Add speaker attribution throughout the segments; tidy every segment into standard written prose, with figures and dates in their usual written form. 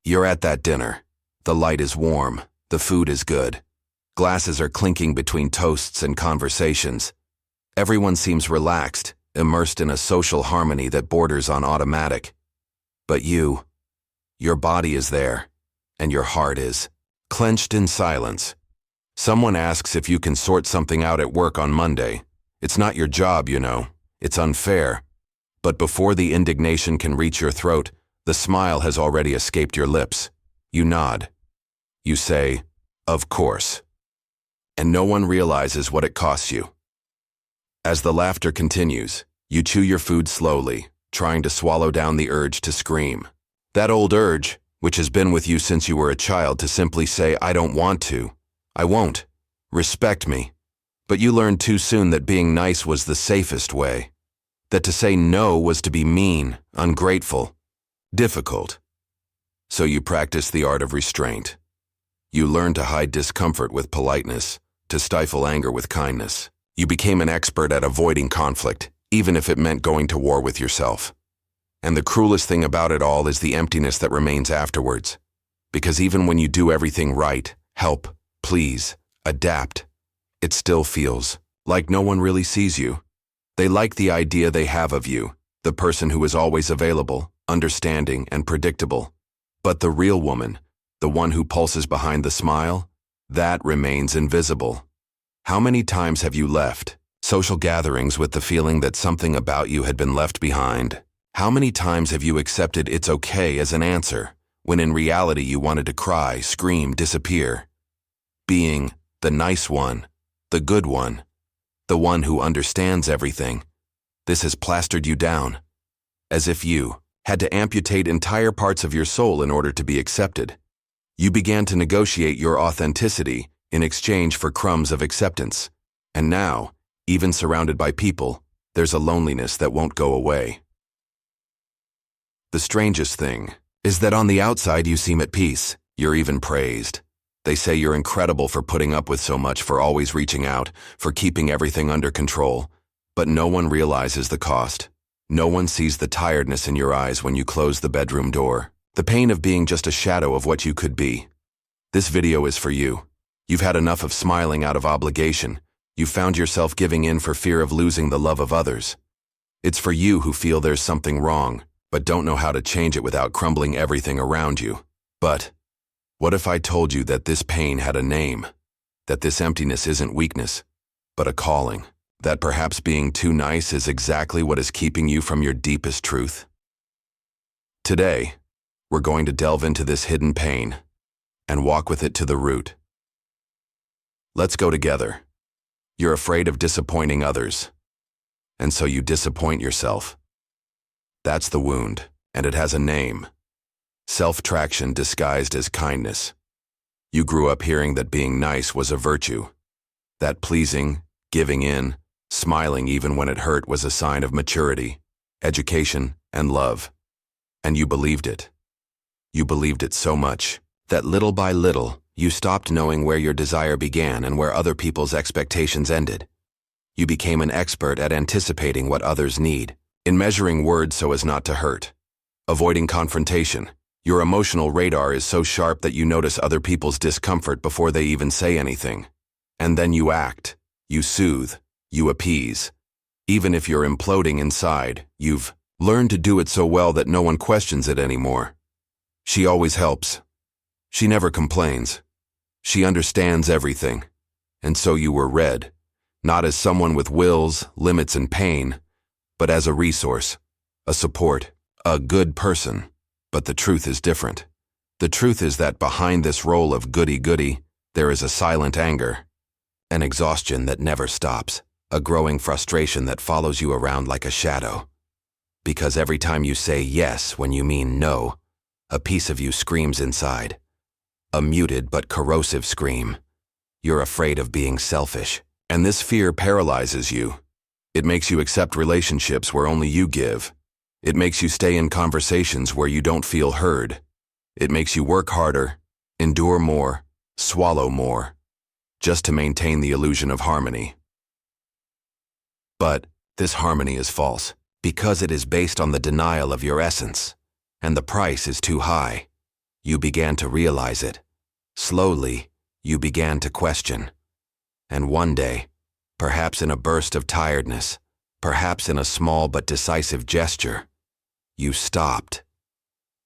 Speaker 1: You're at that dinner. The light is warm. The food is good. Glasses are clinking between toasts and conversations. Everyone seems relaxed, immersed in a social harmony that borders on automatic. But your body is there, and your heart is clenched in silence. Someone asks if you can sort something out at work on Monday. It's not your job, you know. It's unfair. But before the indignation can reach your throat, the smile has already escaped your lips. You nod. You say, "Of course." And no one realizes what it costs you. As the laughter continues, you chew your food slowly, trying to swallow down the urge to scream. That old urge, which has been with you since you were a child, to simply say, "I don't want to. I won't. Respect me." But you learned too soon that being nice was the safest way. That to say no was to be mean, ungrateful, difficult. So you practice the art of restraint. You learn to hide discomfort with politeness, to stifle anger with kindness. You became an expert at avoiding conflict, even if it meant going to war with yourself. And the cruelest thing about it all is the emptiness that remains afterwards. Because even when you do everything right, help, please, adapt, it still feels like no one really sees you. They like the idea they have of you, the person who is always available, understanding, and predictable. But the real woman, the one who pulses behind the smile, that remains invisible. How many times have you left social gatherings with the feeling that something about you had been left behind? How many times have you accepted "it's okay" as an answer, when in reality you wanted to cry, scream, disappear? Being the nice one, the good one, the one who understands everything, this has plastered you down, as if you had to amputate entire parts of your soul in order to be accepted. You began to negotiate your authenticity in exchange for crumbs of acceptance. And now, even surrounded by people, there's a loneliness that won't go away. The strangest thing is that on the outside you seem at peace. You're even praised. They say you're incredible for putting up with so much, for always reaching out, for keeping everything under control. But no one realizes the cost. No one sees the tiredness in your eyes when you close the bedroom door. The pain of being just a shadow of what you could be. This video is for you. You've had enough of smiling out of obligation. You've found yourself giving in for fear of losing the love of others. It's for you who feel there's something wrong, but don't know how to change it without crumbling everything around you. But what if I told you that this pain had a name? That this emptiness isn't weakness, but a calling? That perhaps being too nice is exactly what is keeping you from your deepest truth? Today, we're going to delve into this hidden pain and walk with it to the root. Let's go together. You're afraid of disappointing others, and so you disappoint yourself. That's the wound, and it has a name. Self-traction disguised as kindness. You grew up hearing that being nice was a virtue, that pleasing, giving in, smiling even when it hurt was a sign of maturity, education, and love. And you believed it. You believed it so much that little by little, you stopped knowing where your desire began and where other people's expectations ended. You became an expert at anticipating what others need, in measuring words so as not to hurt, avoiding confrontation. Your emotional radar is so sharp that you notice other people's discomfort before they even say anything. And then you act, you soothe, you appease. Even if you're imploding inside, you've learned to do it so well that no one questions it anymore. She always helps. She never complains. She understands everything. And so you were read, not as someone with wills, limits, and pain, but as a resource, a support, a good person. But the truth is different. The truth is that behind this role of goody-goody, there is a silent anger, an exhaustion that never stops, a growing frustration that follows you around like a shadow. Because every time you say yes when you mean no, a piece of you screams inside. A muted but corrosive scream. You're afraid of being selfish, and this fear paralyzes you. It makes you accept relationships where only you give. It makes you stay in conversations where you don't feel heard. It makes you work harder, endure more, swallow more, just to maintain the illusion of harmony. But this harmony is false, because it is based on the denial of your essence, and the price is too high. You began to realize it. Slowly, you began to question. And one day, perhaps in a burst of tiredness, perhaps in a small but decisive gesture, you stopped.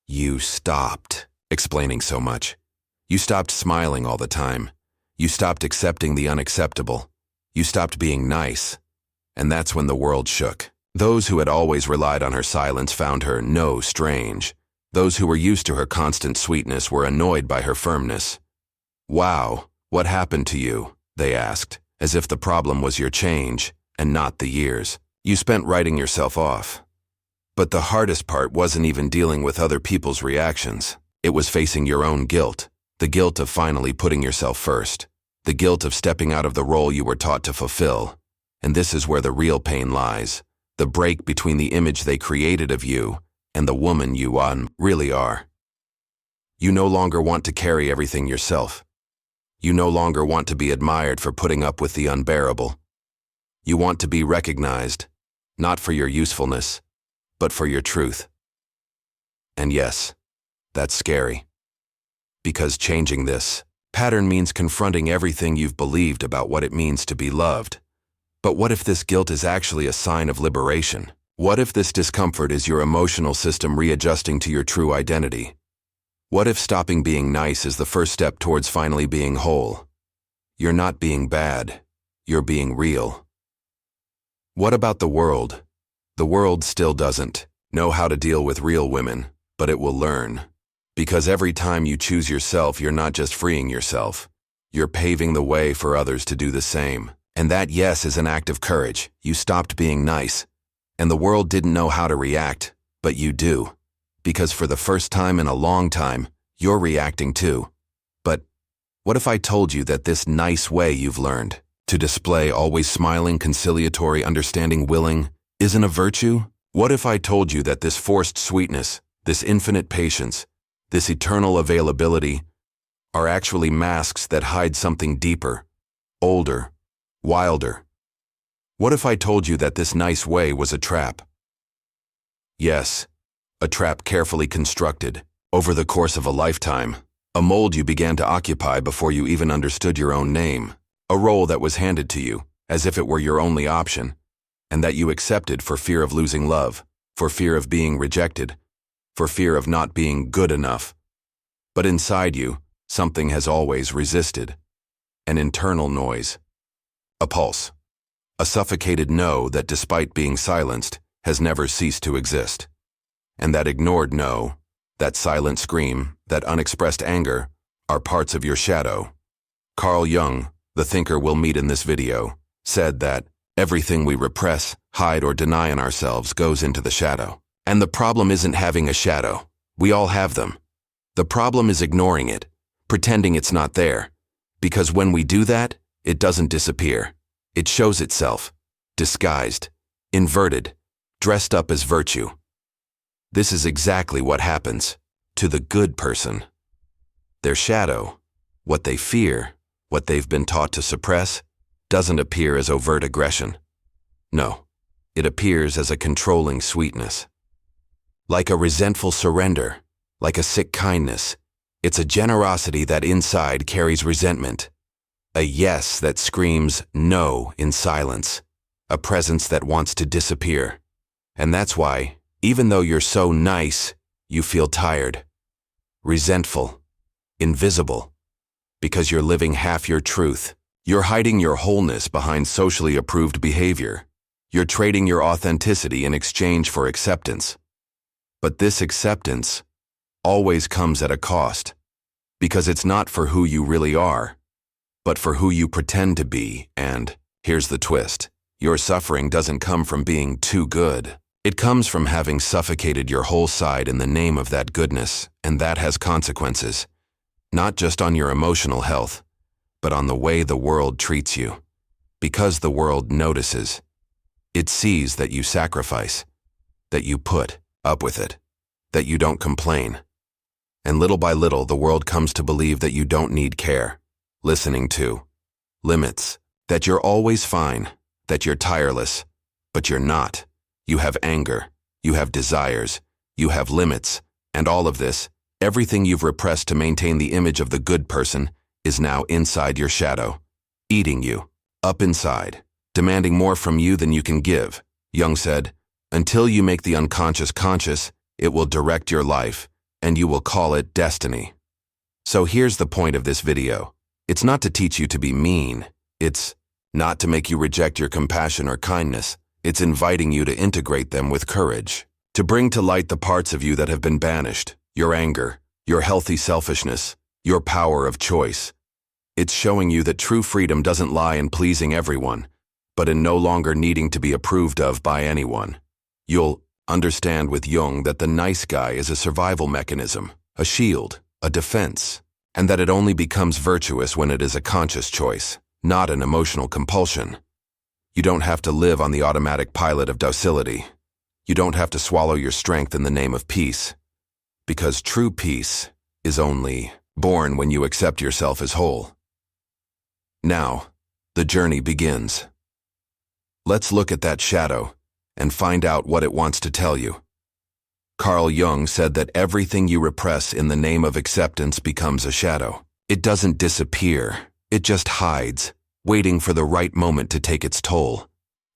Speaker 1: You stopped explaining so much. You stopped smiling all the time. You stopped accepting the unacceptable. You stopped being nice. And that's when the world shook. Those who had always relied on her silence found her no strange. Those who were used to her constant sweetness were annoyed by her firmness. "Wow, what happened to you?" they asked, as if the problem was your change and not the years. You spent writing yourself off. But the hardest part wasn't even dealing with other people's reactions. It was facing your own guilt, the guilt of finally putting yourself first, the guilt of stepping out of the role you were taught to fulfill. And this is where the real pain lies, the break between the image they created of you and the woman you really are. You no longer want to carry everything yourself. You no longer want to be admired for putting up with the unbearable. You want to be recognized, not for your usefulness, but for your truth. And yes, that's scary. Because changing this pattern means confronting everything you've believed about what it means to be loved. But what if this guilt is actually a sign of liberation? What if this discomfort is your emotional system readjusting to your true identity? What if stopping being nice is the first step towards finally being whole? You're not being bad, you're being real. What about the world? The world still doesn't know how to deal with real women, but it will learn. Because every time you choose yourself, you're not just freeing yourself, you're paving the way for others to do the same. And that, yes, is an act of courage. You stopped being nice. And the world didn't know how to react, but you do. Because for the first time in a long time, you're reacting too. But what if I told you that this nice way you've learned to display, always smiling, conciliatory, understanding, willing, isn't a virtue? What if I told you that this forced sweetness, this infinite patience, this eternal availability are actually masks that hide something deeper, older, wilder? What if I told you that this nice way was a trap? Yes, a trap carefully constructed over the course of a lifetime, a mold you began to occupy before you even understood your own name, a role that was handed to you as if it were your only option, and that you accepted for fear of losing love, for fear of being rejected, for fear of not being good enough. But inside you, something has always resisted, an internal noise, a pulse. A suffocated no that, despite being silenced, has never ceased to exist. And that ignored no, that silent scream, that unexpressed anger, are parts of your shadow. Carl Jung, the thinker we'll meet in this video, said that everything we repress, hide, or deny in ourselves goes into the shadow. And the problem isn't having a shadow. We all have them. The problem is ignoring it, pretending it's not there. Because when we do that, it doesn't disappear. It shows itself, disguised, inverted, dressed up as virtue. This is exactly what happens to the good person. Their shadow, what they fear, what they've been taught to suppress, doesn't appear as overt aggression. No, it appears as a controlling sweetness. Like a resentful surrender, like a sick kindness, it's a generosity that inside carries resentment. A yes that screams no in silence, a presence that wants to disappear. And that's why, even though you're so nice, you feel tired, resentful, invisible, because you're living half your truth. You're hiding your wholeness behind socially approved behavior. You're trading your authenticity in exchange for acceptance. But this acceptance always comes at a cost, because it's not for who you really are, but for who you pretend to be. And here's the twist. Your suffering doesn't come from being too good. It comes from having suffocated your whole side in the name of that goodness, and that has consequences, not just on your emotional health, but on the way the world treats you. Because the world notices. It sees that you sacrifice, that you put up with it, that you don't complain. And little by little, the world comes to believe that you don't need care, listening to, limits, that you're always fine, that you're tireless, but you're not. You have anger, you have desires, you have limits, and all of this, Everything you've repressed to maintain the image of the good person is now inside your shadow, eating you, up inside, demanding more from you than you can give. Jung said, until you make the unconscious conscious, it will direct your life, and you will call it destiny. So here's the point of this video. It's not to teach you to be mean. It's not to make you reject your compassion or kindness. It's inviting you to integrate them with courage, to bring to light the parts of you that have been banished, your anger, your healthy selfishness, your power of choice. It's showing you that true freedom doesn't lie in pleasing everyone, but in no longer needing to be approved of by anyone. You'll understand with Jung that the nice guy is a survival mechanism, a shield, a defense, and that it only becomes virtuous when it is a conscious choice, not an emotional compulsion. You don't have to live on the automatic pilot of docility. You don't have to swallow your strength in the name of peace, because true peace is only born when you accept yourself as whole. Now, the journey begins. Let's look at that shadow and find out what it wants to tell you. Carl Jung said that everything you repress in the name of acceptance becomes a shadow. It doesn't disappear, it just hides, waiting for the right moment to take its toll.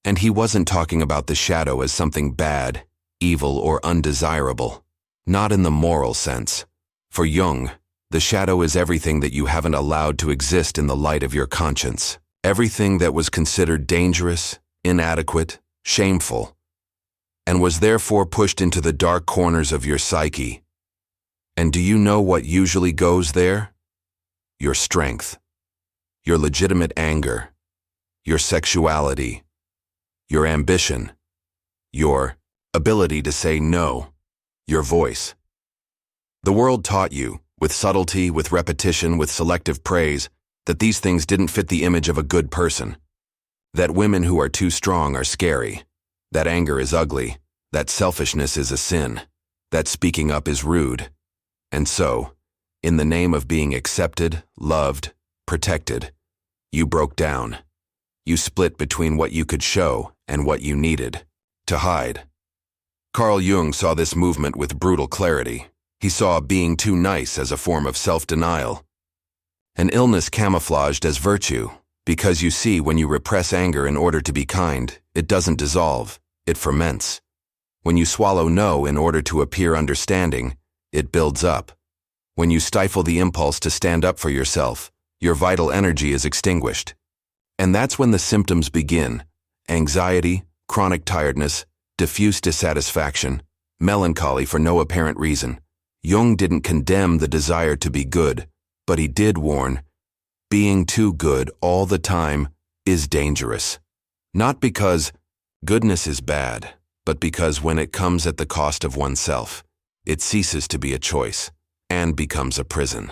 Speaker 1: And he wasn't talking about the shadow as something bad, evil, or undesirable. Not in the moral sense. For Jung, the shadow is everything that you haven't allowed to exist in the light of your conscience. Everything that was considered dangerous, inadequate, shameful, and was therefore pushed into the dark corners of your psyche. And do you know what usually goes there? Your strength, your legitimate anger, your sexuality, your ambition, your ability to say no, your voice. The world taught you, with subtlety, with repetition, with selective praise, that these things didn't fit the image of a good person. That women who are too strong are scary, that anger is ugly, that selfishness is a sin, that speaking up is rude. And so, in the name of being accepted, loved, protected, you broke down. You split between what you could show and what you needed to hide. Carl Jung saw this movement with brutal clarity. He saw being too nice as a form of self-denial, an illness camouflaged as virtue, because you see, when you repress anger in order to be kind, it doesn't dissolve, it ferments. When you swallow no in order to appear understanding, it builds up. When you stifle the impulse to stand up for yourself, your vital energy is extinguished. And that's when the symptoms begin: anxiety, chronic tiredness, diffuse dissatisfaction, melancholy for no apparent reason. Jung didn't condemn the desire to be good, but he did warn, being too good all the time is dangerous. Not because goodness is bad, but because when it comes at the cost of oneself, it ceases to be a choice and becomes a prison.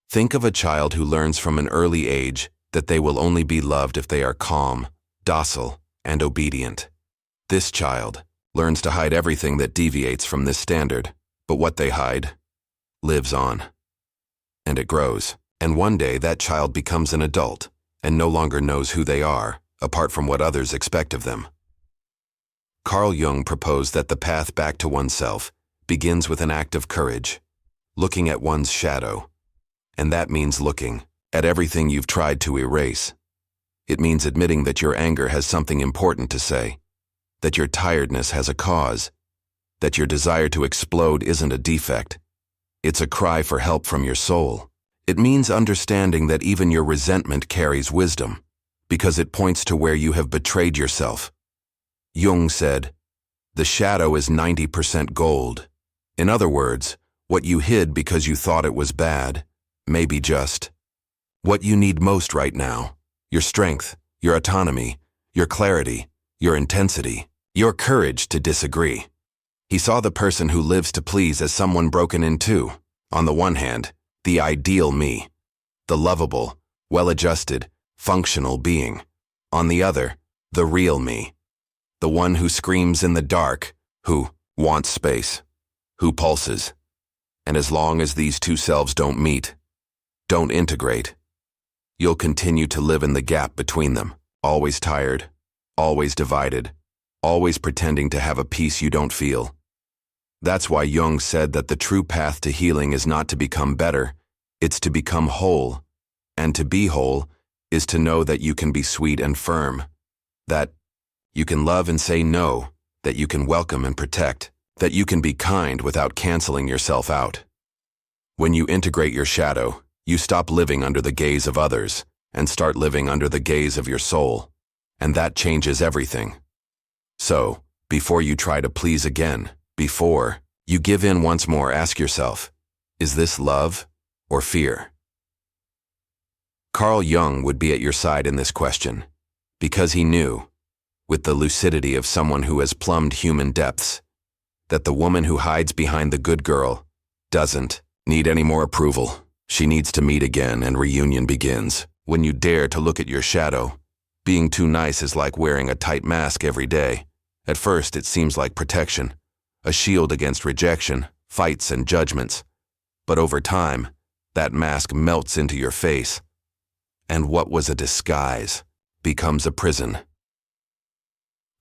Speaker 1: Think of a child who learns from an early age that they will only be loved if they are calm, docile, and obedient. This child learns to hide everything that deviates from this standard, but what they hide lives on. And it grows, and one day that child becomes an adult and no longer knows who they are, apart from what others expect of them. Carl Jung proposed that the path back to oneself begins with an act of courage, looking at one's shadow. And that means looking at everything you've tried to erase. It means admitting that your anger has something important to say, that your tiredness has a cause, that your desire to explode isn't a defect. It's a cry for help from your soul. It means understanding that even your resentment carries wisdom, because it points to where you have betrayed yourself. Jung said, "The shadow is 90% gold." In other words, what you hid because you thought it was bad may be just what you need most right now: your strength, your autonomy, your clarity, your intensity, your courage to disagree. He saw the person who lives to please as someone broken in two. On the one hand, the ideal me, the lovable, well-adjusted, functional being. On the other, the real me, the one who screams in the dark, who wants space, who pulses. And as long as these two selves don't meet, don't integrate, you'll continue to live in the gap between them, always tired, always divided, always pretending to have a peace you don't feel. That's why Jung said that the true path to healing is not to become better, it's to become whole. And to be whole is to know that you can be sweet and firm, that you can love and say no, that you can welcome and protect, that you can be kind without canceling yourself out. When you integrate your shadow, you stop living under the gaze of others and start living under the gaze of your soul, and that changes everything. So, before you try to please again, before you give in once more, ask yourself, is this love or fear? Carl Jung would be at your side in this question, because he knew, with the lucidity of someone who has plumbed human depths, that the woman who hides behind the good girl doesn't need any more approval. She needs to meet again, and reunion begins when you dare to look at your shadow. Being too nice is like wearing a tight mask every day. At first, it seems like protection, a shield against rejection, fights, and judgments. But over time, that mask melts into your face, and what was a disguise becomes a prison.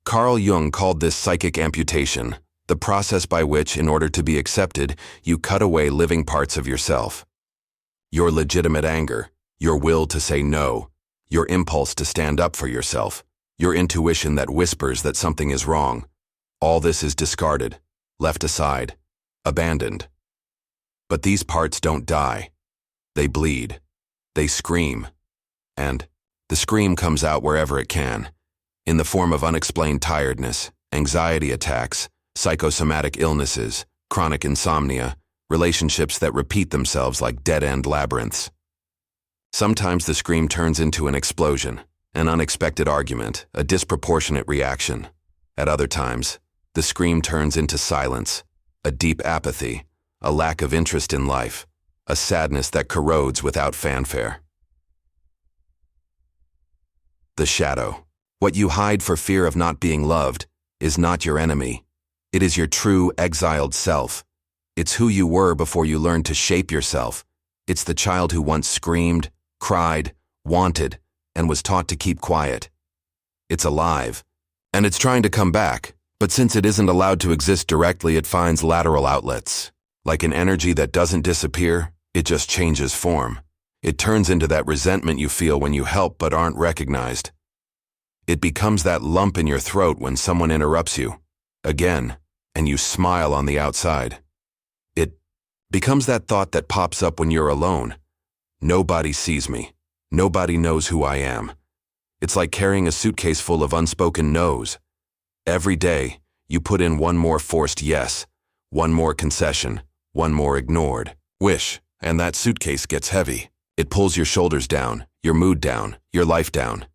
Speaker 1: Carl Jung called this psychic amputation, the process by which, in order to be accepted, you cut away living parts of yourself. Your legitimate anger, your will to say no, your impulse to stand up for yourself, your intuition that whispers that something is wrong, all this is discarded, left aside, abandoned. But these parts don't die. They bleed. They scream. And the scream comes out wherever it can, in the form of unexplained tiredness, anxiety attacks, psychosomatic illnesses, chronic insomnia, relationships that repeat themselves like dead-end labyrinths. Sometimes the scream turns into an explosion, an unexpected argument, a disproportionate reaction. At other times, the scream turns into silence, a deep apathy, a lack of interest in life, a sadness that corrodes without fanfare. The shadow, what you hide for fear of not being loved, is not your enemy. It is your true, exiled self. It's who you were before you learned to shape yourself. It's the child who once screamed, cried, wanted, and was taught to keep quiet. It's alive, and it's trying to come back, but since it isn't allowed to exist directly, it finds lateral outlets. Like an energy that doesn't disappear, it just changes form. It turns into that resentment you feel when you help but aren't recognized. It becomes that lump in your throat when someone interrupts you, again, and you smile on the outside. It becomes that thought that pops up when you're alone. Nobody sees me. Nobody knows who I am. It's like carrying a suitcase full of unspoken no's. Every day, you put in one more forced yes, one more concession, one more ignored wish, and that suitcase gets heavy. It pulls your shoulders down, your mood down, your life down.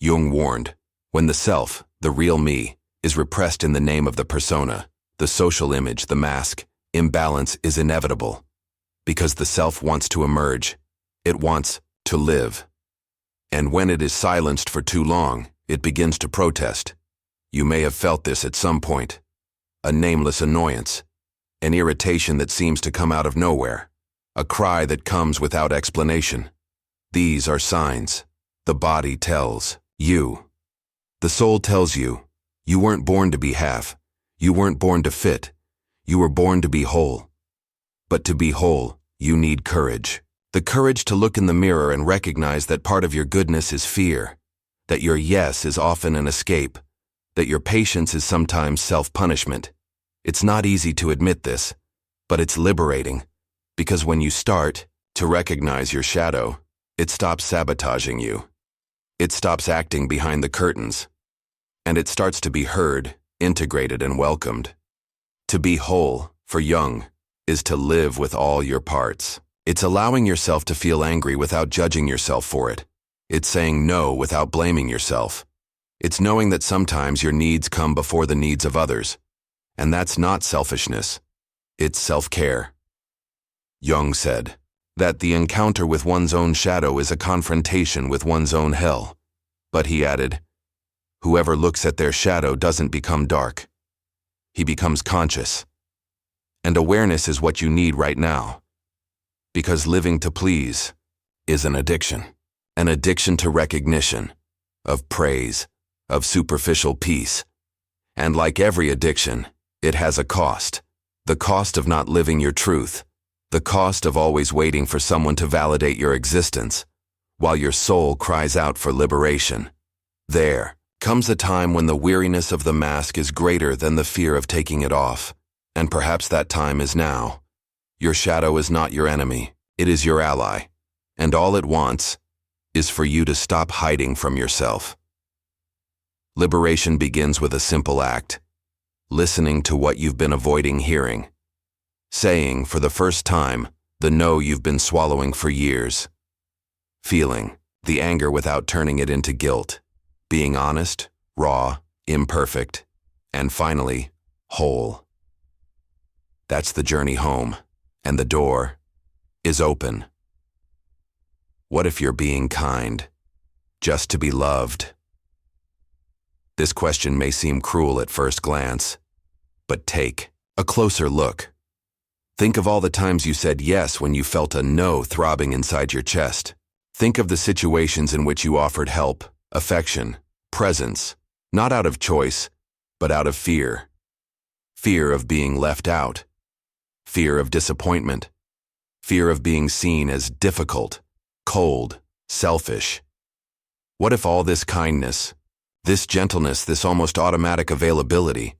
Speaker 1: Jung warned, when the self, the real me, is repressed in the name of the persona, the social image, the mask, imbalance is inevitable. Because the self wants to emerge. It wants to live. And when it is silenced for too long, it begins to protest. You may have felt this at some point. A nameless annoyance. An irritation that seems to come out of nowhere. A cry that comes without explanation. These are signs. The body tells you. The soul tells you. You weren't born to be half. You weren't born to fit. You were born to be whole. But to be whole, you need courage. The courage to look in the mirror and recognize that part of your goodness is fear. That your yes is often an escape. That your patience is sometimes self-punishment. It's not easy to admit this, but it's liberating. Because when you start to recognize your shadow, it stops sabotaging you. It stops acting behind the curtains. And it starts to be heard, integrated, and welcomed. To be whole, for Jung, is to live with all your parts. It's allowing yourself to feel angry without judging yourself for it. It's saying no without blaming yourself. It's knowing that sometimes your needs come before the needs of others. And that's not selfishness. It's self-care. Jung said that the encounter with one's own shadow is a confrontation with one's own hell. But he added, whoever looks at their shadow doesn't become dark. He becomes conscious. And awareness is what you need right now. Because living to please is an addiction to recognition, of praise, of superficial peace. And like every addiction, it has a cost. The cost of not living your truth. The cost of always waiting for someone to validate your existence, while your soul cries out for liberation. There comes a time when the weariness of the mask is greater than the fear of taking it off, and perhaps that time is now. Your shadow is not your enemy, it is your ally, and all it wants is for you to stop hiding from yourself. Liberation begins with a simple act: listening to what you've been avoiding hearing. Saying, for the first time, the no you've been swallowing for years. Feeling the anger without turning it into guilt. Being honest, raw, imperfect, and finally, whole. That's the journey home, and the door is open. What if you're being kind, just to be loved? This question may seem cruel at first glance, but take a closer look. Think of all the times you said yes when you felt a no throbbing inside your chest. Think of the situations in which you offered help, affection, presence, not out of choice, but out of fear. Fear of being left out. Fear of disappointment. Fear of being seen as difficult, cold, selfish. What if all this kindness, this gentleness, this almost automatic availability,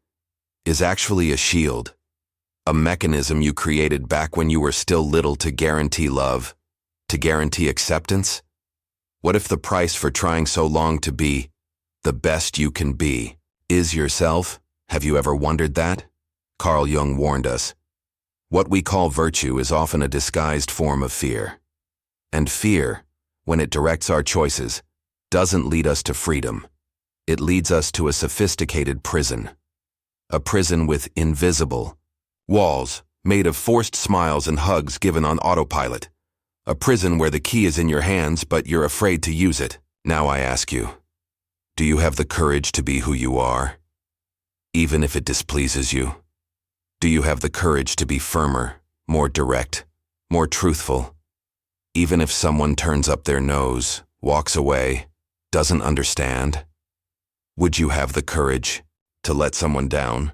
Speaker 1: is actually a shield? A mechanism you created back when you were still little to guarantee love, to guarantee acceptance? What if the price for trying so long to be the best you can be is yourself? Have you ever wondered that? Carl Jung warned us. What we call virtue is often a disguised form of fear. And fear, when it directs our choices, doesn't lead us to freedom. It leads us to a sophisticated prison. A prison with invisible walls made of forced smiles and hugs given on autopilot. A prison where the key is in your hands, but you're afraid to use it. Now I ask you, do you have the courage to be who you are, even if it displeases you? Do you have the courage to be firmer, more direct, more truthful, even if someone turns up their nose, walks away, doesn't understand? Would you have the courage to let someone down,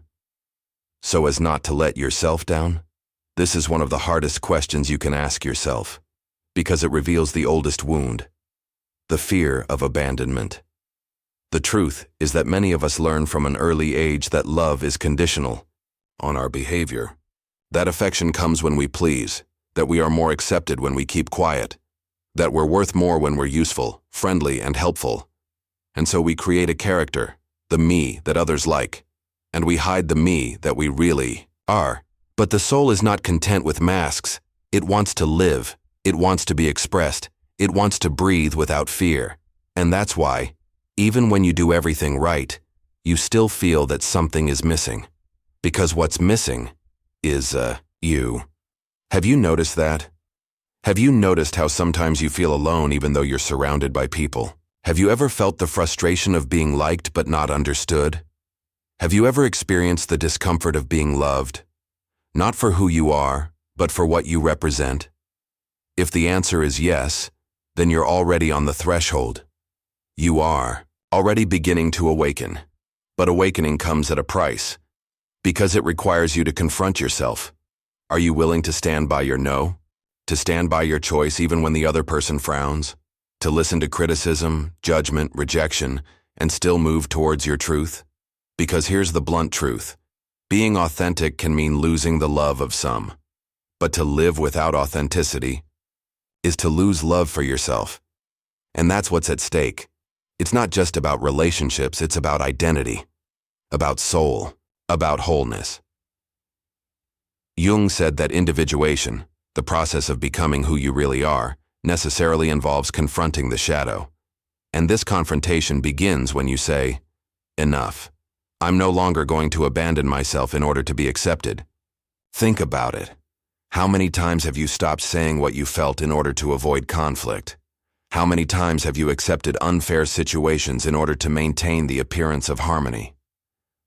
Speaker 1: so as not to let yourself down? This is one of the hardest questions you can ask yourself, because it reveals the oldest wound, the fear of abandonment. The truth is that many of us learn from an early age that love is conditional on our behavior, that affection comes when we please, that we are more accepted when we keep quiet, that we're worth more when we're useful, friendly, and helpful. And so we create a character, the me that others like, and we hide the me that we really are. But the soul is not content with masks. It wants to live. It wants to be expressed. It wants to breathe without fear. And that's why, even when you do everything right, you still feel that something is missing. Because what's missing is, you. Have you noticed that? Have you noticed how sometimes you feel alone even though you're surrounded by people? Have you ever felt the frustration of being liked but not understood? Have you ever experienced the discomfort of being loved, not for who you are, but for what you represent? If the answer is yes, then you're already on the threshold. You are already beginning to awaken. But awakening comes at a price, because it requires you to confront yourself. Are you willing to stand by your no? To stand by your choice even when the other person frowns? To listen to criticism, judgment, rejection, and still move towards your truth? Because here's the blunt truth. Being authentic can mean losing the love of some. But to live without authenticity is to lose love for yourself. And that's what's at stake. It's not just about relationships, it's about identity, about soul, about wholeness. Jung said that individuation, the process of becoming who you really are, necessarily involves confronting the shadow. And this confrontation begins when you say, enough. I'm no longer going to abandon myself in order to be accepted. Think about it. How many times have you stopped saying what you felt in order to avoid conflict? How many times have you accepted unfair situations in order to maintain the appearance of harmony?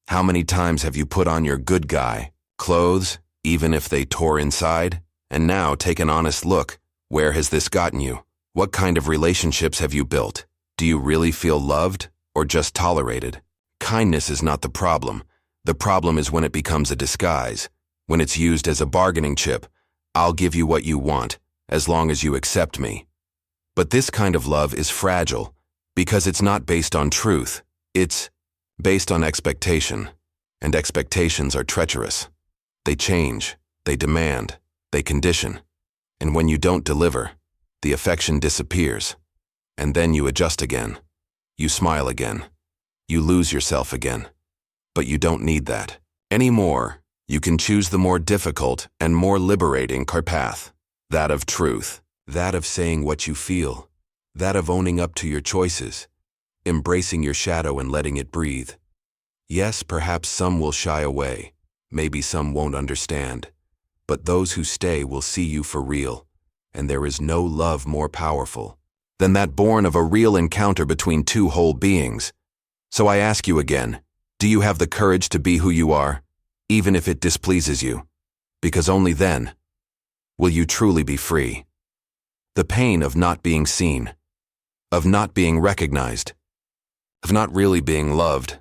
Speaker 1: How many times have you put on your good guy clothes, even if they tore inside? And now take an honest look. Where has this gotten you? What kind of relationships have you built? Do you really feel loved or just tolerated? Kindness is not the problem. The problem is when it becomes a disguise, when it's used as a bargaining chip. I'll give you what you want, as long as you accept me. But this kind of love is fragile, because it's not based on truth. It's based on expectation, and expectations are treacherous. They change, they demand, they condition. And when you don't deliver, the affection disappears. And then you adjust again. You smile again. You lose yourself again. But you don't need that anymore. You can choose the more difficult and more liberating path. That of truth. That of saying what you feel. That of owning up to your choices. Embracing your shadow and letting it breathe. Yes, perhaps some will shy away. Maybe some won't understand. But those who stay will see you for real, and there is no love more powerful than that born of a real encounter between two whole beings. So I ask you again, do you have the courage to be who you are, even if it displeases you? Because only then will you truly be free. The pain of not being seen, of not being recognized, of not really being loved,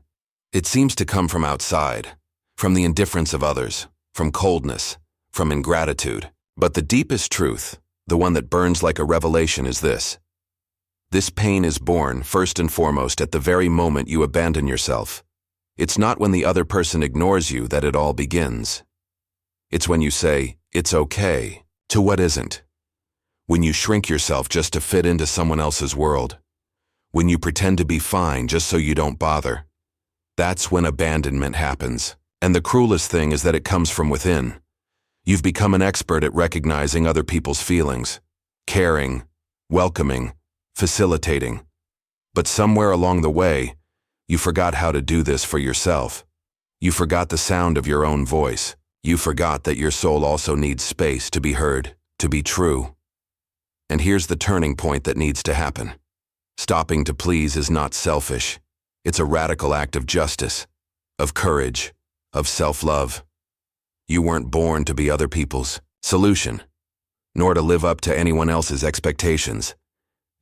Speaker 1: it seems to come from outside, from the indifference of others, from coldness, from ingratitude. But the deepest truth, the one that burns like a revelation, is this. This pain is born, first and foremost, at the very moment you abandon yourself. It's not when the other person ignores you that it all begins. It's when you say, it's okay, to what isn't. When you shrink yourself just to fit into someone else's world. When you pretend to be fine just so you don't bother. That's when abandonment happens. And the cruelest thing is that it comes from within. You've become an expert at recognizing other people's feelings, caring, welcoming, facilitating. But somewhere along the way, you forgot how to do this for yourself. You forgot the sound of your own voice. You forgot that your soul also needs space to be heard, to be true. And here's the turning point that needs to happen. Stopping to please is not selfish. It's a radical act of justice, of courage, of self-love. You weren't born to be other people's solution, nor to live up to anyone else's expectations.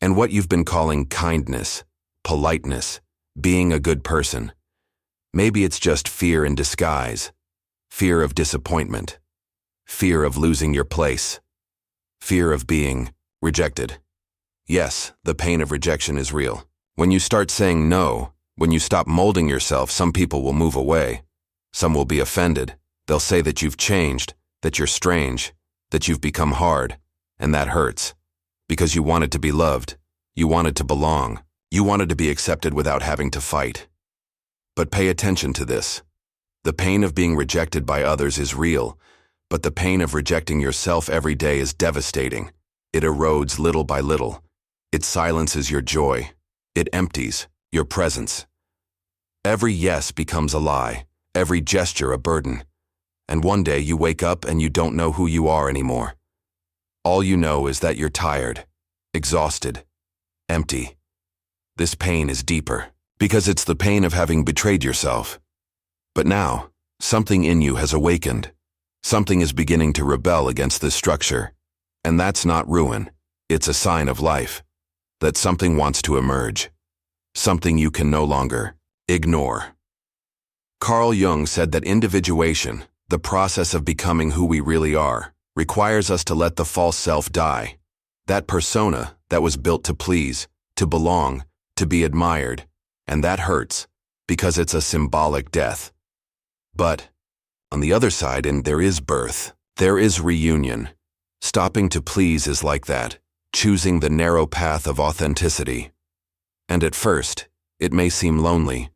Speaker 1: And what you've been calling kindness, politeness, being a good person, maybe it's just fear in disguise, fear of disappointment, fear of losing your place, fear of being rejected. Yes, the pain of rejection is real. When you start saying no, when you stop molding yourself, some people will move away. Some will be offended. They'll say that you've changed, that you're strange, that you've become hard, and that hurts. Because you wanted to be loved, you wanted to belong, you wanted to be accepted without having to fight. But pay attention to this. The pain of being rejected by others is real, but the pain of rejecting yourself every day is devastating. It erodes little by little. It silences your joy. It empties your presence. Every yes becomes a lie, every gesture a burden. And one day you wake up and you don't know who you are anymore. All you know is that you're tired, exhausted, empty. This pain is deeper, because it's the pain of having betrayed yourself. But now, something in you has awakened. Something is beginning to rebel against this structure. And that's not ruin, it's a sign of life. That something wants to emerge. Something you can no longer ignore. Carl Jung said that individuation, the process of becoming who we really are, requires us to let the false self die. That persona that was built to please, to belong, to be admired, and that hurts, because it's a symbolic death. But, on the other side, and there is birth, there is reunion. Stopping to please is like that, choosing the narrow path of authenticity. And at first, it may seem lonely,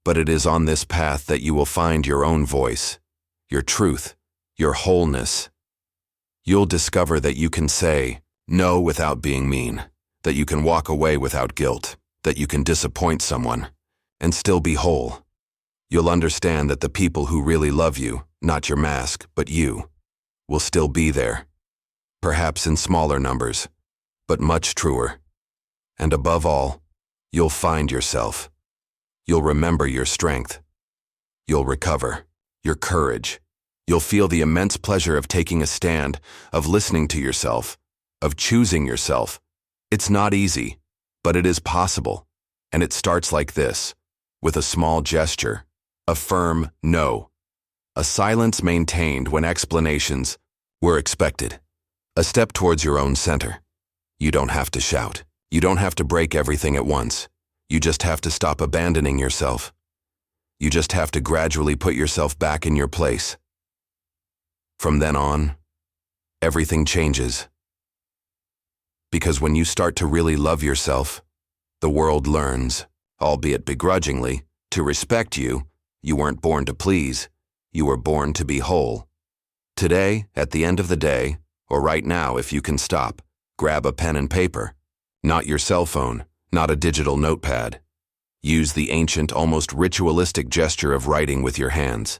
Speaker 1: but it is on this path that you will find your own voice, your truth, your wholeness. You'll discover that you can say no without being mean, that you can walk away without guilt, that you can disappoint someone, and still be whole. You'll understand that the people who really love you, not your mask, but you, will still be there. Perhaps in smaller numbers, but much truer. And above all, you'll find yourself. You'll remember your strength. You'll recover your courage. You'll feel the immense pleasure of taking a stand, of listening to yourself, of choosing yourself. It's not easy, but it is possible. And it starts like this, with a small gesture, a firm no. A silence maintained when explanations were expected. A step towards your own center. You don't have to shout. You don't have to break everything at once. You just have to stop abandoning yourself. You just have to gradually put yourself back in your place. From then on, everything changes. Because when you start to really love yourself, the world learns, albeit begrudgingly, to respect you. You weren't born to please. You were born to be whole. Today, at the end of the day, or right now if you can stop, grab a pen and paper. Not your cell phone, not a digital notepad. Use the ancient, almost ritualistic gesture of writing with your hands.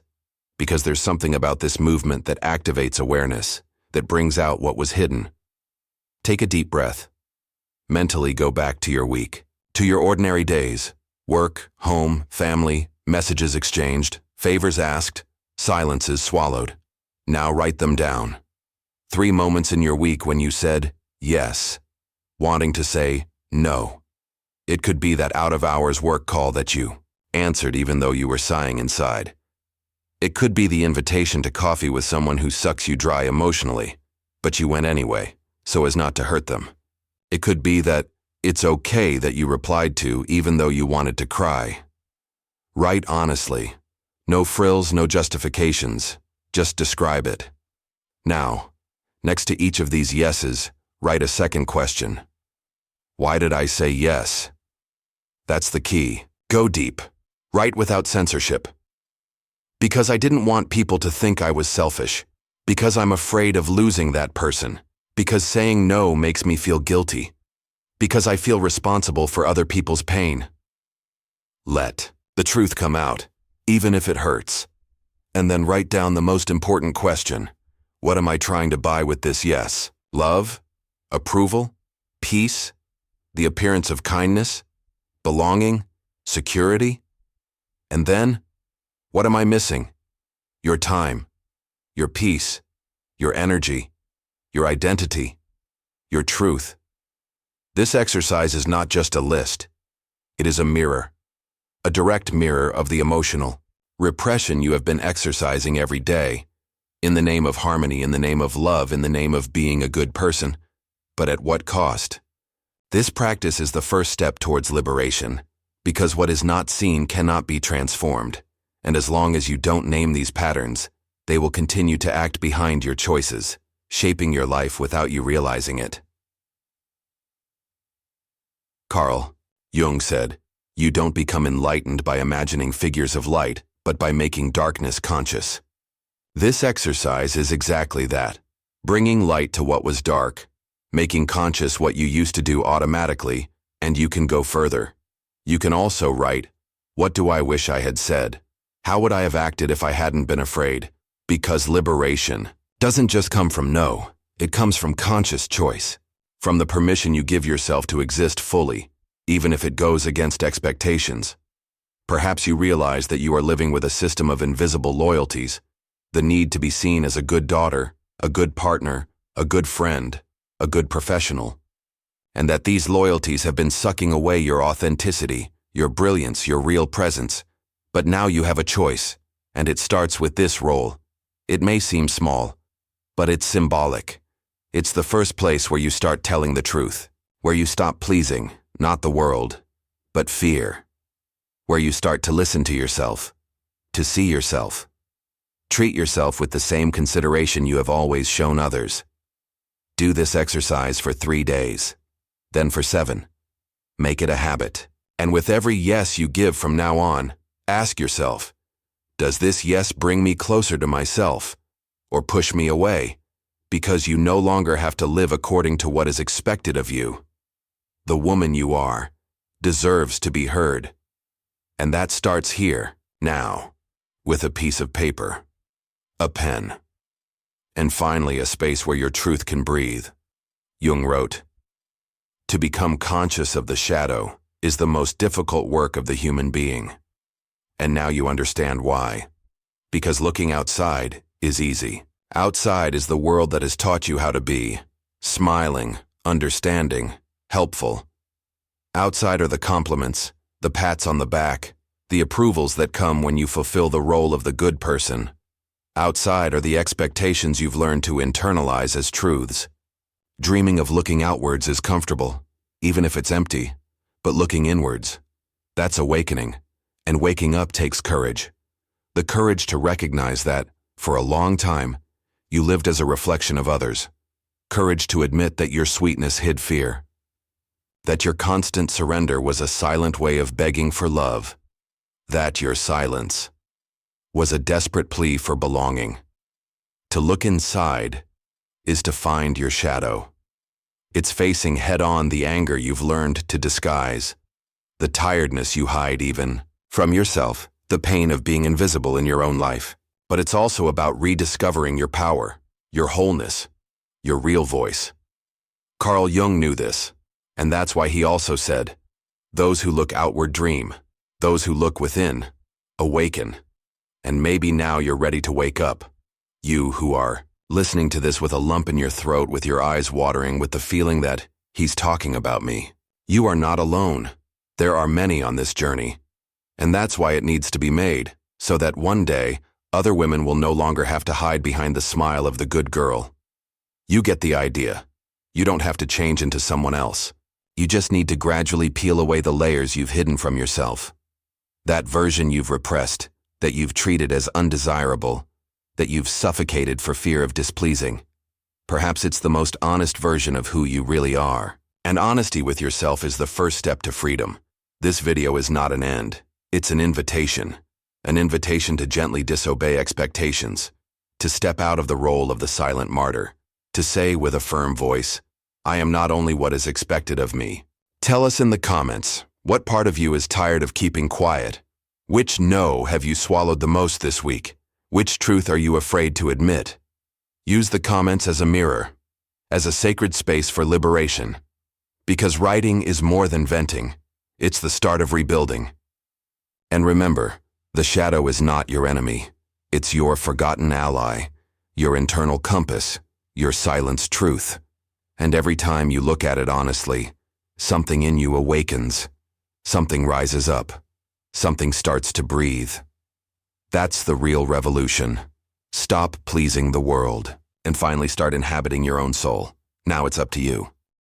Speaker 1: Because there's something about this movement that activates awareness, that brings out what was hidden. Take a deep breath. Mentally go back to your week, to your ordinary days. Work, home, family, messages exchanged, favors asked, silences swallowed. Now write them down. 3 moments in your week when you said yes, wanting to say no. It could be that out-of-hours work call that you answered even though you were sighing inside. It could be the invitation to coffee with someone who sucks you dry emotionally, but you went anyway, so as not to hurt them. It could be that it's okay that you replied to even though you wanted to cry. Write honestly. No frills, no justifications. Just describe it. Now, next to each of these yeses, write a second question. Why did I say yes? That's the key. Go deep. Write without censorship. Because I didn't want people to think I was selfish. Because I'm afraid of losing that person. Because saying no makes me feel guilty. Because I feel responsible for other people's pain. Let the truth come out, even if it hurts. And then write down the most important question. What am I trying to buy with this yes? Love? Approval? Peace? The appearance of kindness? Belonging? Security? And then, what am I missing? Your time, your peace, your energy, your identity, your truth. This exercise is not just a list. It is a mirror, a direct mirror of the emotional repression you have been exercising every day, in the name of harmony, in the name of love, in the name of being a good person. But at what cost? This practice is the first step towards liberation, because what is not seen cannot be transformed, and as long as you don't name these patterns, they will continue to act behind your choices, shaping your life without you realizing it. Carl Jung said, "You don't become enlightened by imagining figures of light, but by making darkness conscious." This exercise is exactly that, bringing light to what was dark, making conscious what you used to do automatically, and you can go further. You can also write, what do I wish I had said? How would I have acted if I hadn't been afraid? Because liberation doesn't just come from no, it comes from conscious choice, from the permission you give yourself to exist fully, even if it goes against expectations. Perhaps you realize that you are living with a system of invisible loyalties, the need to be seen as a good daughter, a good partner, a good friend, a good professional, and that these loyalties have been sucking away your authenticity, your brilliance, your real presence. But now you have a choice, and it starts with this role. It may seem small, but it's symbolic. It's the first place where you start telling the truth, where you stop pleasing, not the world, but fear, where you start to listen to yourself, to see yourself. Treat yourself with the same consideration you have always shown others. Do this exercise for 3 days, then for 7. Make it a habit. And with every yes you give from now on, ask yourself, does this yes bring me closer to myself, or push me away? Because you no longer have to live according to what is expected of you. The woman you are deserves to be heard. And that starts here, now, with a piece of paper, a pen, and finally a space where your truth can breathe. Jung wrote, "To become conscious of the shadow is the most difficult work of the human being." And now you understand why. Because looking outside is easy. Outside is the world that has taught you how to be, smiling, understanding, helpful. Outside are the compliments, the pats on the back, the approvals that come when you fulfill the role of the good person. Outside are the expectations you've learned to internalize as truths. Dreaming of looking outwards is comfortable, even if it's empty. But looking inwards, that's awakening. And waking up takes courage. The courage to recognize that, for a long time, you lived as a reflection of others. Courage to admit that your sweetness hid fear. That your constant surrender was a silent way of begging for love. That your silence was a desperate plea for belonging. To look inside is to find your shadow. It's facing head-on the anger you've learned to disguise, the tiredness you hide even from yourself, the pain of being invisible in your own life. But it's also about rediscovering your power, your wholeness, your real voice. Carl Jung knew this, and that's why he also said, "Those who look outward dream, those who look within, awaken." And maybe now you're ready to wake up. You who are listening to this with a lump in your throat, with your eyes watering, with the feeling that he's talking about me. You are not alone. There are many on this journey. And that's why it needs to be made, so that one day, other women will no longer have to hide behind the smile of the good girl. You get the idea. You don't have to change into someone else. You just need to gradually peel away the layers you've hidden from yourself. That version you've repressed, that you've treated as undesirable, that you've suffocated for fear of displeasing. Perhaps it's the most honest version of who you really are. And honesty with yourself is the first step to freedom. This video is not an end. It's an invitation to gently disobey expectations, to step out of the role of the silent martyr, to say with a firm voice, "I am not only what is expected of me." Tell us in the comments, what part of you is tired of keeping quiet? Which no have you swallowed the most this week? Which truth are you afraid to admit? Use the comments as a mirror, as a sacred space for liberation. Because writing is more than venting. It's the start of rebuilding. And remember, the shadow is not your enemy. It's your forgotten ally, your internal compass, your silenced truth. And every time you look at it honestly, something in you awakens. Something rises up. Something starts to breathe. That's the real revolution. Stop pleasing the world and finally start inhabiting your own soul. Now it's up to you.